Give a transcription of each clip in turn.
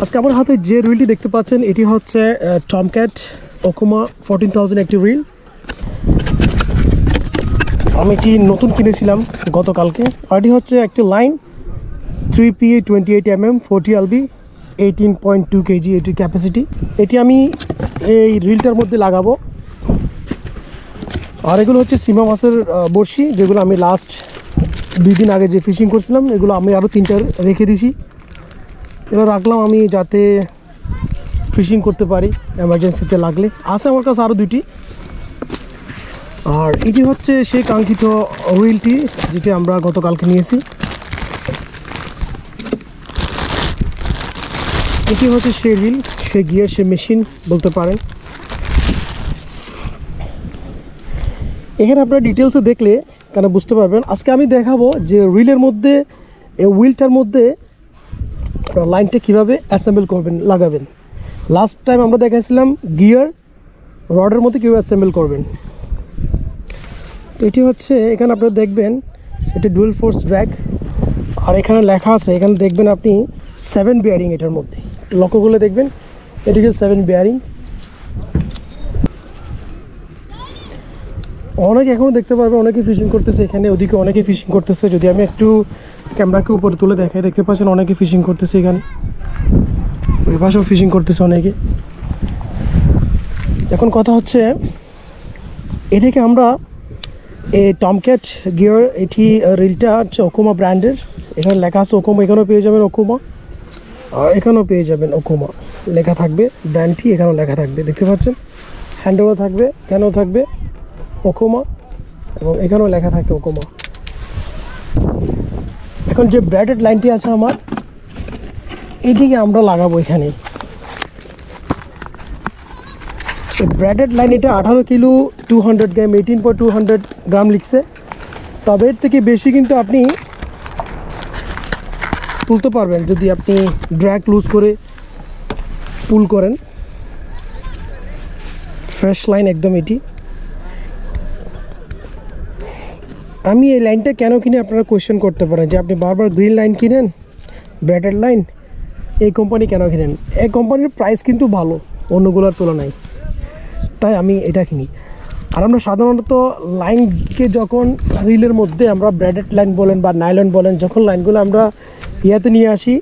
আজকে আমার হাতে যে রিলটি দেখতে পাচ্ছেন এটি হচ্ছে টমক্যাট ওকোমা 14000 একটি রিল। আমি এটি নতুন কিনেছিলাম গতকালকে। আর এটি হচ্ছে একটি line 3PA 28mm 40LB 18.2 kg এটির ক্যাপাসিটি। এটি আমি এই রিলটার মধ্যে লাগাবো। আর এগুলো হচ্ছে সীমা মাছের বড়শি, যেগুলো আমি লাস্ট 2 দিন আগে যে ফিশিং করছিলাম এগুলো আমি আরও 3টা রেখে দিছি। এগুলো রাখলাম আমি যাতে ফিশিং করতে পারি এমার্জেন্সিতে লাগলে। আছে আমার কাছে আরও 2টি। আর এটি হচ্ছে সেই কাঙ্ক্ষিত রিলটি যেটি আমরা গতকালকে নিয়েছি। এটি হচ্ছে সেই রিল, সে গিয়ার, সে মেশিন বলতে পারেন। এখানে আপনারা ডিটেলসে দেখলে কেন বুঝতে পারবেন। আজকে আমি দেখাবো যে রিলের মধ্যে এই হুইলটার মধ্যে লাইনটা কীভাবে অ্যাসেম্বল করবেন, লাগাবেন। লাস্ট টাইম আমরা দেখাইছিলাম গিয়ার রডের মধ্যে কীভাবে অ্যাসেম্বল করবেন। তো এটি হচ্ছে এখানে আপনারা দেখবেন এটি ডুয়েল ফোর্স ড্র্যাগ। আর এখানে লেখা আছে, এখানে দেখবেন আপনি 7 বিয়ারিং এটার মধ্যে। একটু লক্ষ্য করলে দেখবেন এটিকে 7 বিয়ারিং। অনেকে এখনও দেখতে পারবে, অনেকে ফিশিং করতেছে এখানে, ওদিকে অনেকে ফিশিং করতেছে। যদি আমি একটু ক্যামেরাকে উপরে তুলে দেখাই, দেখতে পাচ্ছেন অনেকে ফিশিং করতেছে এখানে, ওই পাশেও ফিশিং করতেছে অনেকে। এখন কথা হচ্ছে এটাকে আমরা এই টমক্যাট গিয়ার, এটি রিলটা হচ্ছে ওকোমা ব্র্যান্ডের। এখানে লেখা আছে ওকোমা, এখানেও পেয়ে যাবেন ওকোমা, আর এখানেও পেয়ে যাবেন ওকোমা লেখা থাকবে। ব্র্যান্ডটি এখানেও লেখা থাকবে, দেখতে পাচ্ছেন। হ্যান্ডেলও থাকবে, এখানেও থাকবে ওকোমা, এবং এখানেও লেখা থাকে ওকোমা। এখন যে ব্র্যাডেড লাইনটি আছে আমার, এইটিকে আমরা লাগাবো এখানে। ব্র্যাডেড লাইন এটা 18 কিলো 200 গ্রাম, 18.200 গ্রাম লিখছে। তবে এর থেকে বেশি কিন্তু আপনি তুলতে পারবেন যদি আপনি ড্র্যাগ লুজ করে পুল করেন। ফ্রেশ লাইন একদম এটি। আমি এই লাইনটা কেন কিনে আপনারা কোয়েশ্চেন করতে পারেন যে আপনি বারবার গ্রিন লাইন কিনেন, ব্র্যাডেড লাইন, এই কোম্পানি কেন কিনেন। এই কোম্পানির প্রাইস কিন্তু ভালো অন্যগুলোর তুলনায়, তাই আমি এটা কিনি। আর আমরা সাধারণত লাইনকে যখন রিলের মধ্যে আমরা ব্র্যাডেড লাইন বলেন বা নাইলন বলেন, যখন লাইনগুলো আমরা ইয়াতে নিয়ে আসি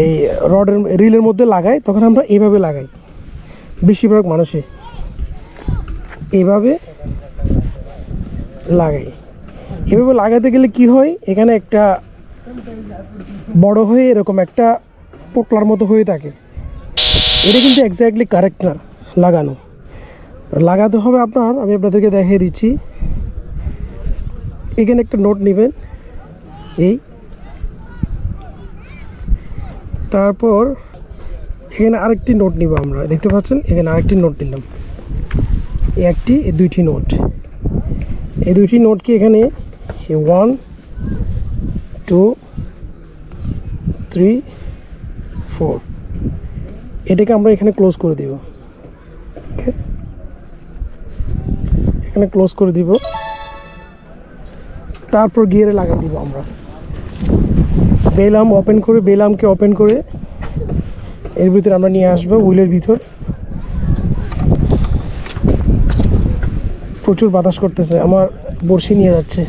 এই রডের রিলের মধ্যে লাগাই, তখন আমরা এইভাবে লাগাই। বেশিরভাগ মানুষে এইভাবে লাগাই। এভাবে লাগাতে গেলে কি হয়, এখানে একটা বড় হয়ে এরকম একটা পোটলার মতো হয়ে থাকে। এটা কিন্তু এক্স্যাক্টলি কারেক্ট না লাগানো। লাগাতে হবে আপনার, আমি আপনাদেরকে দেখিয়ে দিচ্ছি। এখানে একটা নোট নেবেন, এই তারপর এখানে আরেকটি নোট নিব আমরা, দেখতে পাচ্ছেন এখানে আরেকটি নোট নিলাম। একটি, এই 2টি নোট, এই 2টি নোটকে এখানে 1 2 3 4 এটাকে আমরা এখানে ক্লোজ করে দিব। ওকে, এখানে ক্লোজ করে দিব। তারপর গিয়ারে লাগিয়ে দিব আমরা। বেল আর্ম ওপেন করে, বেল আর্মকে ওপেন করে এর ভিতরে আমরা নিয়ে আসবো হুইলের ভিতর। প্রচুর বাতাস করতেছে, আমার বড়শি নিয়ে যাচ্ছে।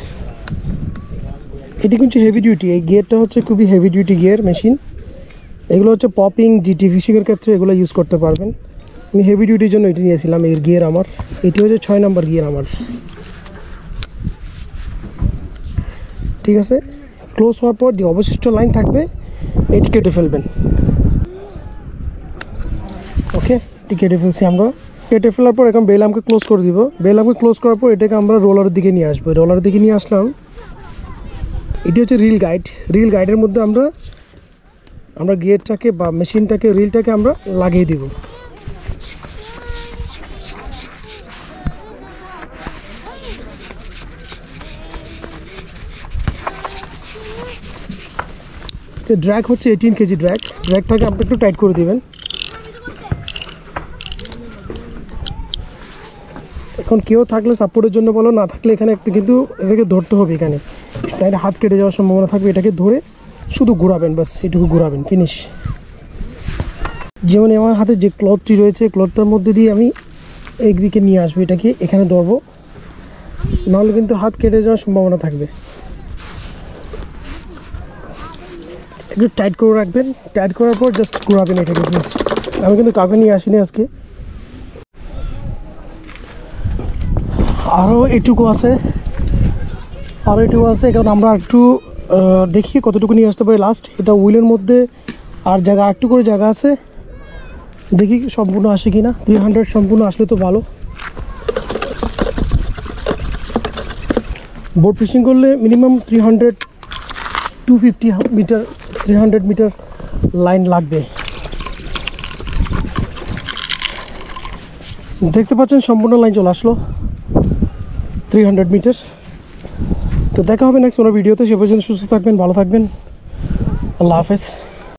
এটি কিন্তু হেভি ডিউটি, এই গিয়ারটা হচ্ছে খুবই হেভি ডিউটি গিয়ার মেশিন। এগুলো হচ্ছে পপিং, জিটি ফিশিংয়ের ক্ষেত্রে এগুলো ইউজ করতে পারবেন। আমি হেভি ডিউটির জন্য এটি নিয়েছিলাম। এর গিয়ার আমার, এটি হচ্ছে 6 নম্বর গিয়ার আমার। ঠিক আছে, ক্লোজ হওয়ার পর যে অবশিষ্ট লাইন থাকবে এটি কেটে ফেলবেন। ওকে, এটি কেটে ফেলছি আমরা। কেটে ফেলার পর এখন বেল আর্মকে ক্লোজ করে দিব। বেল আর্মকে ক্লোজ করার পর এটাকে আমরা রোলারের দিকে নিয়ে আসবো। রোলারের দিকে নিয়ে আসলাম। এটি হচ্ছে রিল গাইড। রিল গাইডের মধ্যে আমরা গিয়ারটাকে বা মেশিনটাকে, রিলটাকে আমরা লাগিয়ে দিব। ড্র্যাগ হচ্ছে 18 কেজি ড্র্যাগ। ড্র্যাগটাকে আপনি একটু টাইট করে দিবেন। এখন কেউ থাকলে সাপোর্টের জন্য বলো, না থাকলে এখানে একটু কিন্তু এটাকে ধরতে হবে। এখানে হাত কেটে যাওয়ার সম্ভাবনা থাকবে। এটাকে ধরে শুধু ঘোরাবেন, বাস এটুকু ঘোরাবেন, ফিনিশ। যেমন আমার হাতে যে ক্লথটি রয়েছে, ক্লথটার মধ্যে দিয়ে আমি একদিকে নিয়ে আসবো, এটাকে এখানে ধরবো, নাহলে কিন্তু হাত কেটে যাওয়ার সম্ভাবনা থাকবে। একটু টাইট করে রাখবেন, টাইট করার পর জাস্ট ঘোরাবেন এটাকে। আমি কিন্তু কাউকে নিয়ে আসিনি আজকে। আরও এটুকু আছে, কারণ আমরা একটু দেখি কতটুকু নিয়ে আসতে পারি লাস্ট। এটা হুইলের মধ্যে আর জায়গা একটু করে জায়গা আছে, দেখি সম্পূর্ণ আসে কি না। 300 সম্পূর্ণ আসলে তো ভালো। বোট ফিশিং করলে মিনিমাম 250 মিটার 300 মিটার লাইন লাগবে। দেখতে পাচ্ছেন সম্পূর্ণ লাইন চলে আসলো 300 মিটার। তো দেখা হবে নেক্সট কোনো ভিডিওতে। সে পর্যন্ত সুস্থ থাকবেন, ভালো থাকবেন। আল্লাহ হাফেজ।